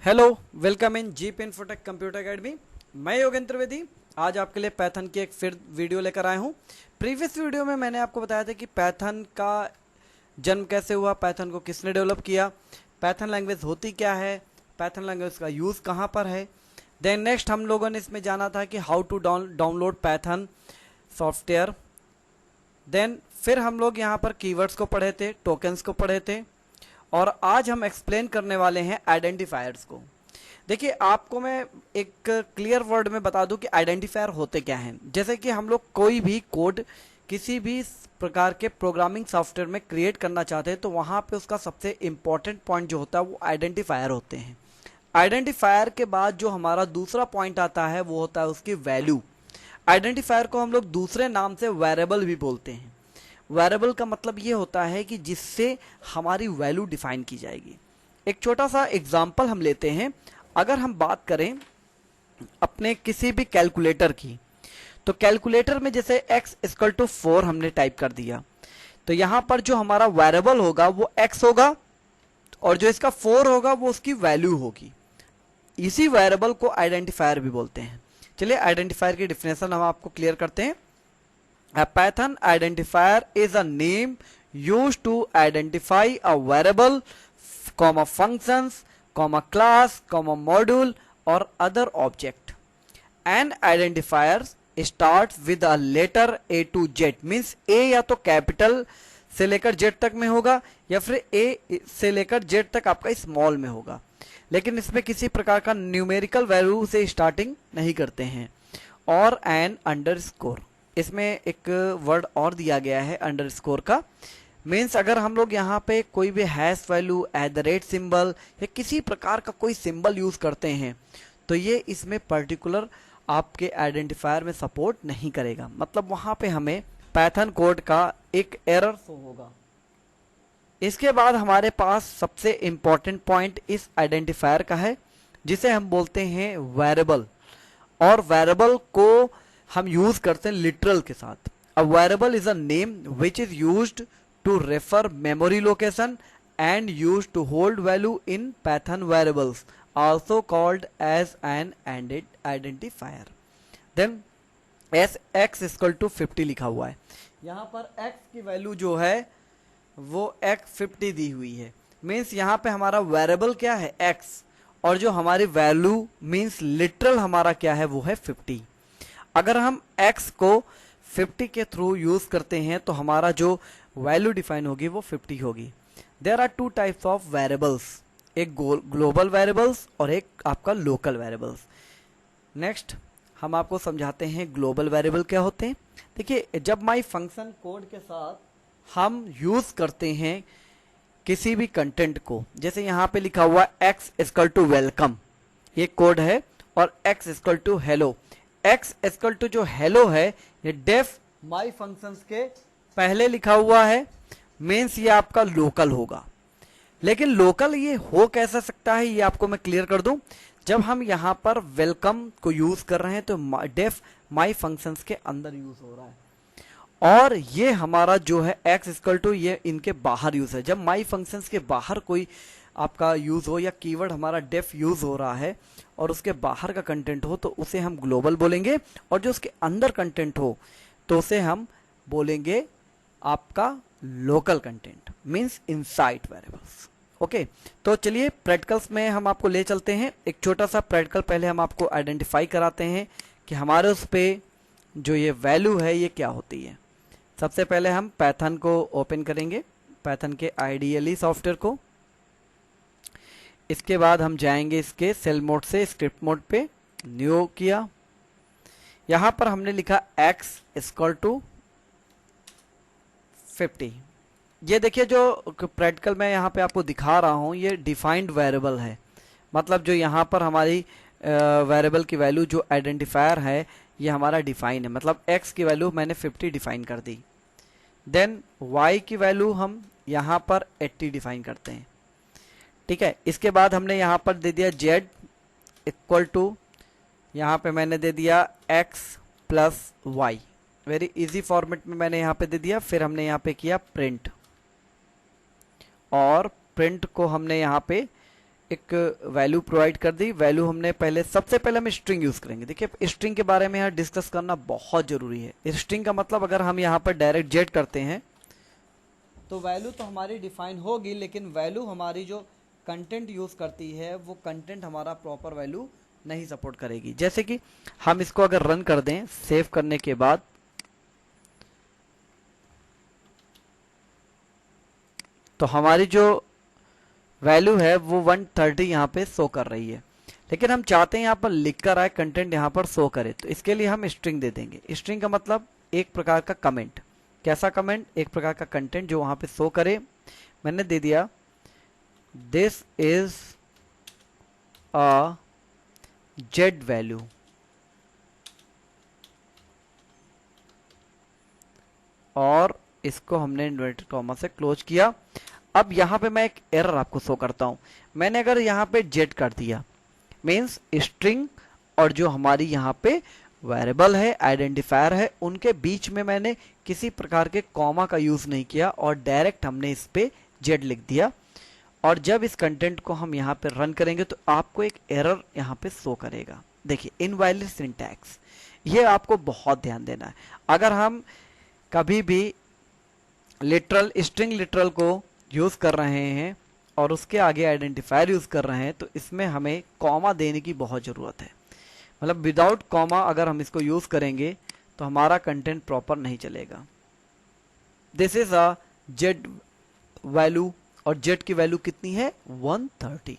Hello, welcome in jeep infotech computer academy. मैं योगेंद्र त्रिवेदी आज आपके लिए पैथन की एक फिर वीडियो लेकर आया हूँ। प्रीवियस वीडियो में मैंने आपको बताया था कि पैथन का जन्म कैसे हुआ, पैथन को किसने डेवलप किया, पैथन लैंग्वेज होती क्या है, पैथन लैंग्वेज का यूज़ कहाँ पर है। देन नेक्स्ट हम लोगों ने इसमें जाना था कि how to download Python software. Then फिर हम लोग यहाँ पर कीवर्ड्स को पढ़े थे, टोकन्स को पढ़े थे, और आज हम एक्सप्लेन करने वाले हैं आइडेंटिफायर्स को। देखिए, आपको मैं एक क्लियर वर्ड में बता दूं कि आइडेंटिफायर होते क्या हैं। जैसे कि हम लोग कोई भी कोड किसी भी प्रकार के प्रोग्रामिंग सॉफ्टवेयर में क्रिएट करना चाहते हैं तो वहाँ पे उसका सबसे इम्पॉर्टेंट पॉइंट जो होता है वो आइडेंटिफायर होते हैं। आइडेंटिफायर के बाद जो हमारा दूसरा पॉइंट आता है वो होता है उसकी वैल्यू। आइडेंटिफायर को हम लोग दूसरे नाम से वेरिएबल भी बोलते हैं। वेरिएबल का मतलब ये होता है कि जिससे हमारी वैल्यू डिफाइन की जाएगी। एक छोटा सा एग्जांपल हम लेते हैं। अगर हम बात करें अपने किसी भी कैलकुलेटर की, तो कैलकुलेटर में जैसे x इक्वल टू 4 हमने टाइप कर दिया, तो यहां पर जो हमारा वेरिएबल होगा वो x होगा और जो इसका 4 होगा वो उसकी वैल्यू होगी। इसी वेरिएबल को आइडेंटिफायर भी बोलते हैं। चलिए आइडेंटिफायर की डिफिनेशन हम आपको क्लियर करते हैं। A Python identifier is a name used to identify a variable, functions, class, module or other object. An identifier starts with a letter A to Z, means A या तो capital से लेकर Z तक में होगा या फिर A से लेकर Z तक आपका स्मॉल में होगा, लेकिन इसमें किसी प्रकार का न्यूमेरिकल वैल्यू से स्टार्टिंग नहीं करते हैं। और एन अंडरस्कोर, इसमें एक वर्ड और दिया गया है अंडरस्कोर का। मीन्स अगर हम लोग यहाँ पे कोई भी हैश वैल्यू, @ सिंबल या किसी प्रकार का कोई सिंबल यूज करते हैं तो ये इसमें पर्टिकुलर आपके आइडेंटिफायर में सपोर्ट नहीं करेगा। मतलब वहाँ पे हमें पैथन कोड का एक एरर शो होगा। इसके बाद हमारे पास सबसे इंपॉर्टेंट पॉइंट इस आइडेंटिफायर का है जिसे हम बोलते हैं वेरिएबल। और वेरिएबल को हम यूज करते हैं लिटरल के साथ। A variable is a name which is used to refer memory location and used to hold value in Python variables, also called as an identifier. Then as x equal to 50 लिखा हुआ है। यहाँ पर x की value जो है वो x 50 दी हुई है। मीन्स यहाँ पे हमारा वेरिएबल क्या है x, और जो हमारी वैल्यू मीन्स लिटरल हमारा क्या है वो है 50। अगर हम x को 50 के थ्रू यूज करते हैं तो हमारा जो वैल्यू डिफाइन होगी वो 50 होगी। There are two types of variables, एक ग्लोबल वेरिएबल्स और एक आपका लोकल वेरिएबल्स। नेक्स्ट हम आपको समझाते हैं ग्लोबल वेरिएबल क्या होते हैं। देखिए, जब माई फंक्शन कोड के साथ हम यूज करते हैं किसी भी कंटेंट को, जैसे यहाँ पे लिखा हुआ x इक्वल टू वेलकम, ये कोड है, और x equal to hello. x equal to जो हेलो है ये डेफ माई फंक्शंस के पहले लिखा हुआ है। मीन्स ये आपका लोकल होगा। लेकिन लोकल ये हो कैसा सकता है ये आपको मैं क्लियर कर दूं। जब हम यहाँ पर वेलकम को यूज कर रहे हैं तो डेफ माई फंक्शंस के अंदर यूज हो रहा है, और ये हमारा जो है x इक्वल टू ये इनके बाहर यूज है। जब माई फंक्शंस के बाहर कोई आपका यूज हो या कीवर्ड हमारा डेफ यूज हो रहा है और उसके बाहर का कंटेंट हो तो उसे हम ग्लोबल बोलेंगे, और जो उसके अंदर कंटेंट हो तो उसे हम बोलेंगे आपका local content, means inside variables. Okay, तो चलिए प्रैक्टिकल्स में हम आपको ले चलते हैं। एक छोटा सा प्रैक्टिकल पहले हम आपको आइडेंटिफाई कराते हैं कि हमारे उस पे जो ये वैल्यू है ये क्या होती है। सबसे पहले हम पैथन को ओपन करेंगे, पैथन के आइडियली सॉफ्टवेयर को। इसके बाद हम जाएंगे इसके सेल मोड से स्क्रिप्ट मोड पे, न्यू किया। यहां पर हमने लिखा x इक्वल टू 50। ये देखिए जो प्रैक्टिकल मैं यहाँ पे आपको दिखा रहा हूँ ये डिफाइंड वेरिएबल है। मतलब जो यहाँ पर हमारी वेरिएबल की वैल्यू जो आइडेंटिफायर है ये हमारा डिफाइन है। मतलब x की वैल्यू मैंने 50 डिफाइन कर दी। देन y की वैल्यू हम यहाँ पर 80 डिफाइन करते हैं। ठीक है, इसके बाद हमने यहाँ पर दे दिया z इक्वल टू, यहाँ पे मैंने दे दिया x plus y। Very easy format में मैंने यहाँ पे दे दिया। फिर हमने यहाँ पे किया प्रिंट, और प्रिंट को हमने यहाँ पे एक वैल्यू प्रोवाइड कर दी। वैल्यू हमने सबसे पहले हम स्ट्रिंग यूज करेंगे। देखिए स्ट्रिंग के बारे में यहाँ डिस्कस करना बहुत जरूरी है। स्ट्रिंग का मतलब अगर हम यहाँ पर डायरेक्ट जेट करते हैं तो वैल्यू तो हमारी डिफाइन होगी, लेकिन वैल्यू हमारी जो कंटेंट यूज करती है वो कंटेंट हमारा प्रॉपर वैल्यू नहीं सपोर्ट करेगी। जैसे कि हम इसको अगर रन कर दें सेव करने के बाद, तो हमारी जो वैल्यू है वो 130 यहाँ पे शो कर रही है, लेकिन हम चाहते हैं यहाँ पर लिख कर आए कंटेंट यहाँ पर शो करे। तो इसके लिए हम स्ट्रिंग दे देंगे। स्ट्रिंग का मतलब एक प्रकार का कमेंट। कैसा कमेंट? एक प्रकार का कंटेंट जो वहां पे शो करे। मैंने दे दिया this is a Z value, और इसको हमने इन्वर्टेड कॉमा से क्लोज किया। अब यहाँ पे मैं एक एरर आपको शो करता हूं। मैंने अगर यहाँ पे जेड कर दिया, मीन्स स्ट्रिंग और जो हमारी यहाँ पे वेरिएबल है, आइडेंटिफायर है, उनके बीच में मैंने किसी प्रकार के कॉमा का यूज नहीं किया और डायरेक्ट हमने इस पे जेड लिख दिया। और जब इस कंटेंट को हम यहाँ पे रन करेंगे तो आपको एक एरर यहाँ पे शो करेगा। देखिए इनवैलिड सिंटैक्स, ये आपको बहुत ध्यान देना है। अगर हम कभी भी लिटरल स्ट्रिंग लिटरल को यूज कर रहे हैं और उसके आगे आइडेंटिफायर यूज कर रहे हैं तो इसमें हमें कॉमा देने की बहुत जरूरत है। मतलब विदाउट कॉमा अगर हम इसको यूज करेंगे तो हमारा कंटेंट प्रॉपर नहीं चलेगा। This is a Z value, और जेड की वैल्यू कितनी है? 130।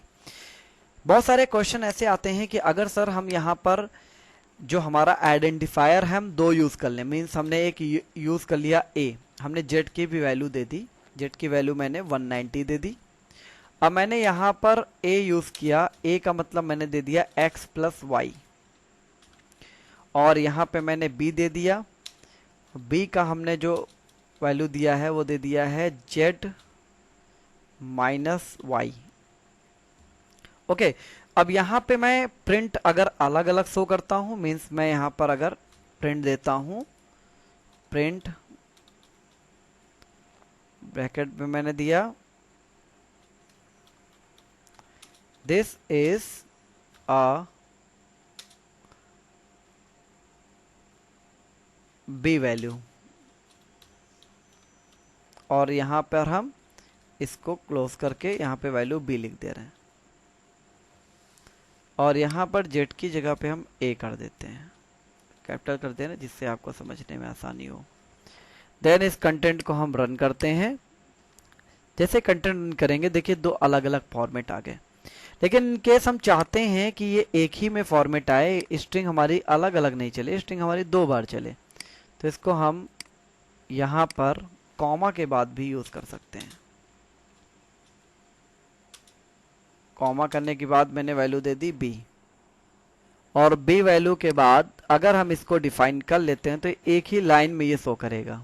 बहुत सारे क्वेश्चन ऐसे आते हैं कि अगर सर हम यहाँ पर जो हमारा आइडेंटिफायर है हम दो यूज कर लें, मीन्स हमने एक यूज कर लिया ए, हमने जेड की भी वैल्यू दे दी, जेड की वैल्यू मैंने 190 दे दी। अब मैंने यहाँ पर ए यूज किया, ए का मतलब मैंने दे दिया x प्लस वाई, और यहाँ पे मैंने b दे दिया। b का हमने जो वैल्यू दिया है वो दे दिया है z माइनस वाई। ओके, अब यहाँ पे मैं प्रिंट अगर अलग अलग शो करता हूं, मीन्स मैं यहाँ पर अगर प्रिंट देता हूं, प्रिंट ब्रैकेट में मैंने दिया this is a b value, और यहां पर हम इसको क्लोज करके यहां पे वैल्यू बी लिख दे रहे हैं, और यहां पर जेड की जगह पे हम ए कर देते हैं, कैपिटल कर देना, जिससे आपको समझने में आसानी हो। देन इस कंटेंट को हम रन करते हैं। जैसे कंटेंट रन करेंगे देखिए दो अलग अलग फॉर्मेट आ गए, लेकिन इन केस हम चाहते हैं कि ये एक ही में फॉर्मेट आए, स्ट्रिंग हमारी अलग अलग नहीं चले, स्ट्रिंग हमारी दो बार चले, तो इसको हम यहां पर कॉमा के बाद भी यूज कर सकते हैं। कॉमा करने के बाद मैंने वैल्यू दे दी b, और b वैल्यू के बाद अगर हम इसको डिफाइन कर लेते हैं तो एक ही लाइन में ये शो करेगा।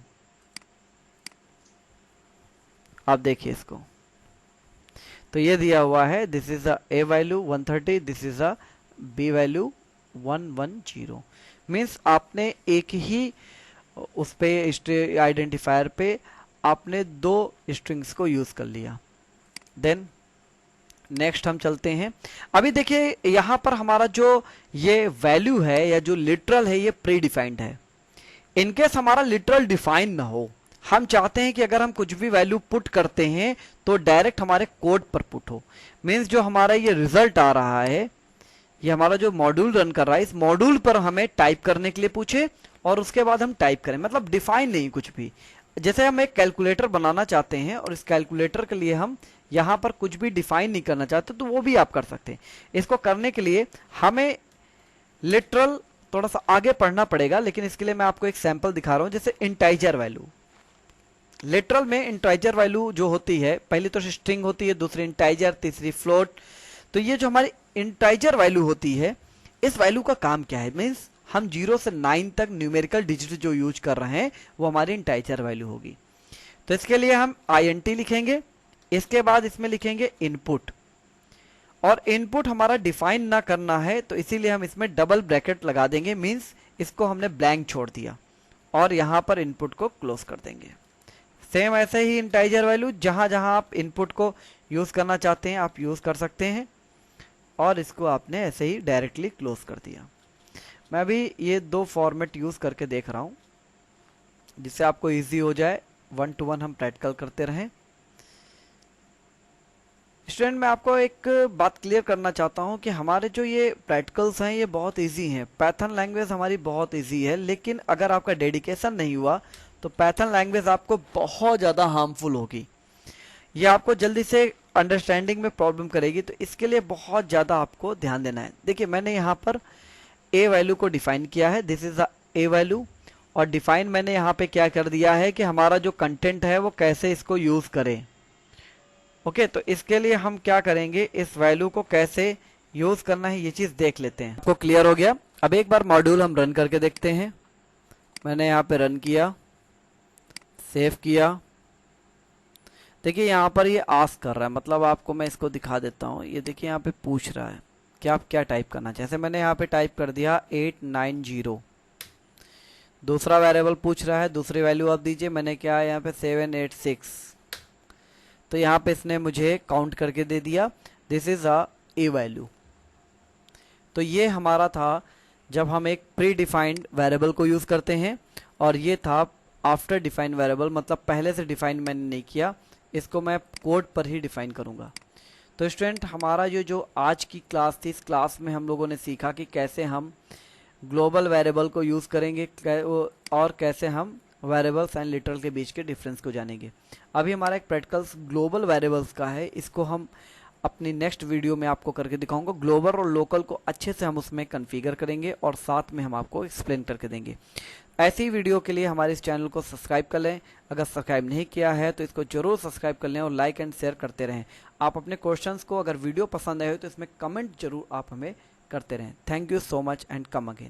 आप देखिए इसको, तो ये दिया हुआ है this is a a value 130, this is a b value 110। Means आपने एक ही उस पे आइडेंटिफायर पे आपने दो स्ट्रिंग्स को यूज कर लिया। देन नेक्स्ट हम चलते हैं। अभी देखिए यहां पर हमारा जो ये वैल्यू है या जो लिटरल है ये प्री डिफाइंड है। इनकेस हमारा लिटरल डिफाइन ना हो, हम चाहते हैं कि अगर हम कुछ भी वैल्यू पुट करते हैं तो डायरेक्ट हमारे कोड पर पुट हो। मीन्स जो हमारा ये रिजल्ट आ रहा है, ये हमारा जो मॉड्यूल रन कर रहा है, इस मॉड्यूल पर हमें टाइप करने के लिए पूछे और उसके बाद हम टाइप करें, मतलब डिफाइन नहीं कुछ भी। जैसे हम एक कैलकुलेटर बनाना चाहते हैं और इस कैलकुलेटर के लिए हम यहां पर कुछ भी डिफाइन नहीं करना चाहते तो वो भी आप कर सकते हैं। इसको करने के लिए हमें लिटरल थोड़ा सा आगे पढ़ना पड़ेगा, लेकिन इसके लिए मैं आपको एक सैंपल दिखा रहा हूं। जैसे इंटाइजर वैल्यू, लिटरल में इंटाइजर वैल्यू जो होती है, पहली तो स्ट्रिंग होती है, दूसरी इंटाइजर, तीसरी फ्लोट। तो ये जो हमारी इंटाइजर वैल्यू होती है, इस वैल्यू का काम क्या है? मीन्स हम 0 से 9 तक न्यूमेरिकल डिजिट जो यूज कर रहे हैं वो हमारी इंटाइजर वैल्यू होगी। तो इसके लिए हम INT लिखेंगे, इसके बाद इसमें लिखेंगे इनपुट, और इनपुट हमारा डिफाइन ना करना है तो इसीलिए हम इसमें डबल ब्रैकेट लगा देंगे। मीन्स इसको हमने ब्लैंक छोड़ दिया और यहां पर इनपुट को क्लोज कर देंगे। सेम ऐसे ही इंटाइजर वैल्यू जहां जहां आप इनपुट को यूज करना चाहते हैं आप यूज कर सकते हैं। और इसको आपने ऐसे ही डायरेक्टली क्लोज कर दिया। मैं अभी ये 2 फॉर्मेट यूज़ करके देख रहा हूँ जिससे आपको इजी हो जाए, 1 to 1 हम प्रैक्टिकल करते रहें। स्टूडेंट, मैं आपको एक बात क्लियर करना चाहता हूं कि हमारे जो ये प्रैक्टिकल्स हैं ये बहुत इजी हैं। पाइथन लैंग्वेज हमारी बहुत इजी है, लेकिन अगर आपका डेडिकेशन नहीं हुआ तो पाइथन लैंग्वेज आपको बहुत ज़्यादा हार्मफुल होगी। ये आपको जल्दी से अंडरस्टैंडिंग में प्रॉब्लम करेगी, तो इसके लिए बहुत ज़्यादा आपको ध्यान देना है। देखिए, मैंने यहाँ पर ए वैल्यू को डिफाइन किया है, दिस इज ए वैल्यू, और डिफाइन मैंने यहाँ पे क्या कर दिया है कि हमारा जो कंटेंट है वो कैसे इसको यूज़ करें। ओके, तो इसके लिए हम क्या करेंगे, इस वैल्यू को कैसे यूज करना है ये चीज देख लेते हैं। आपको क्लियर हो गया? अब एक बार मॉड्यूल हम रन करके देखते हैं। मैंने यहाँ पे रन किया, सेव किया। देखिए यहाँ पर ये आस्क कर रहा है, मतलब आपको मैं इसको दिखा देता हूँ। ये देखिए यहाँ पे पूछ रहा है कि आप क्या टाइप करना चाहते हैं। मैंने यहाँ पे टाइप कर दिया 890। दूसरा वेरिएबल पूछ रहा है, दूसरी वैल्यू आप दीजिए। मैंने क्या यहाँ पे 786, तो यहाँ पे इसने मुझे काउंट करके दे दिया, this is a A value. तो ये हमारा था जब हम एक प्री डिफाइंड वेरिएबल को यूज करते हैं, और ये था आफ्टर डिफाइंड वेरिएबल, मतलब पहले से डिफाइन मैंने नहीं किया, इसको मैं कोड पर ही डिफाइन करूंगा। तो स्टूडेंट, हमारा ये जो आज की क्लास थी, इस क्लास में हम लोगों ने सीखा कि कैसे हम ग्लोबल वेरिएबल को यूज करेंगे और कैसे हम वेरिएबल्स एंड लिटरल के बीच के डिफरेंस को जानेंगे। अभी हमारा एक प्रैक्टिकल्स ग्लोबल वेरिएबल्स का है, इसको हम अपनी नेक्स्ट वीडियो में आपको करके दिखाऊंगा। ग्लोबल और लोकल को अच्छे से हम उसमें कॉन्फ़िगर करेंगे और साथ में हम आपको एक्सप्लेन करके देंगे। ऐसी वीडियो के लिए हमारे इस चैनल को सब्सक्राइब कर लें। अगर सब्सक्राइब नहीं किया है तो इसको जरूर सब्सक्राइब कर लें और लाइक एंड शेयर करते रहें। आप अपने क्वेश्चंस को, अगर वीडियो पसंद आए हो तो इसमें कमेंट जरूर आप हमें करते रहें। Thank you so much and come again.